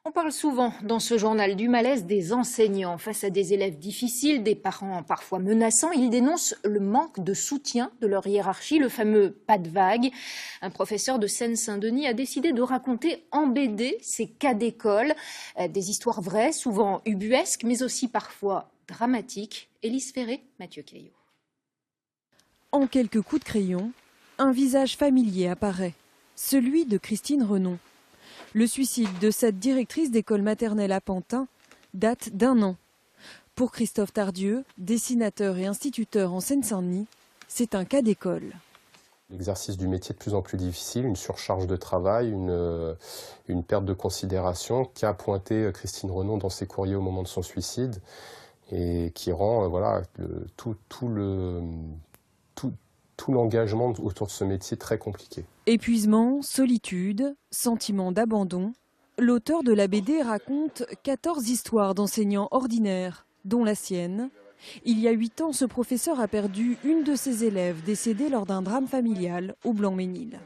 On parle souvent dans ce journal du malaise des enseignants. Face à des élèves difficiles, des parents parfois menaçants, ils dénoncent le manque de soutien de leur hiérarchie, le fameux pas de vague. Un professeur de Seine-Saint-Denis a décidé de raconter en BD ces cas d'école. Des histoires vraies, souvent ubuesques, mais aussi parfois dramatiques. Élise Ferré, Mathieu Caillot. En quelques coups de crayon, un visage familier apparaît, celui de Christine Renon. Le suicide de cette directrice d'école maternelle à Pantin date d'1 an. Pour Christophe Tardieu, dessinateur et instituteur en Seine-Saint-Denis, c'est un cas d'école. L'exercice du métier est de plus en plus difficile, une surcharge de travail, une perte de considération qu'a pointé Christine Renon dans ses courriers au moment de son suicide et qui rend tout l'engagement autour de ce métier très compliqué. Épuisement, solitude, sentiment d'abandon. L'auteur de la BD raconte 14 histoires d'enseignants ordinaires, dont la sienne. Il y a 8 ans, ce professeur a perdu une de ses élèves décédée lors d'un drame familial au Blanc-Ménil.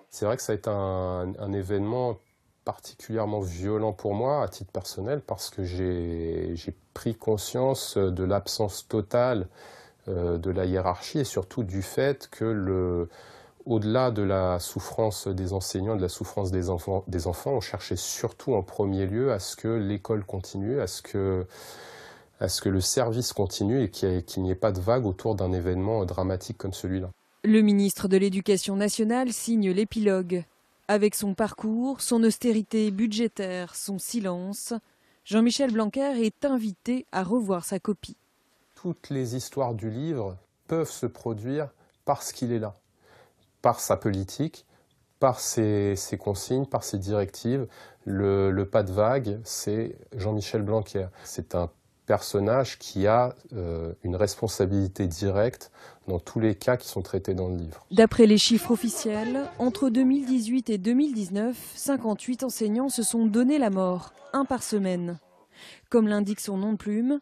C'est vrai que ça a été un événement particulièrement violent pour moi à titre personnel parce que j'ai pris conscience de l'absence totale de la hiérarchie et surtout du fait que au-delà de la souffrance des enseignants, de la souffrance des enfants, on cherchait surtout en premier lieu à ce que l'école continue, à ce que le service continue et qu'il n'y ait pas de vague autour d'un événement dramatique comme celui-là. Le ministre de l'Éducation nationale signe l'épilogue. Avec son parcours, son austérité budgétaire, son silence, Jean-Michel Blanquer est invité à revoir sa copie. Toutes les histoires du livre peuvent se produire parce qu'il est là, par sa politique, par ses consignes, par ses directives. Le pas de vague, c'est Jean-Michel Blanquer. C'est un personnage qui a une responsabilité directe dans tous les cas qui sont traités dans le livre. D'après les chiffres officiels, entre 2018 et 2019, 58 enseignants se sont donné la mort, un par semaine. Comme l'indique son nom de plume,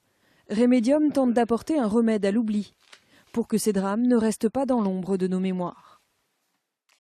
Remedium tente d'apporter un remède à l'oubli, pour que ces drames ne restent pas dans l'ombre de nos mémoires.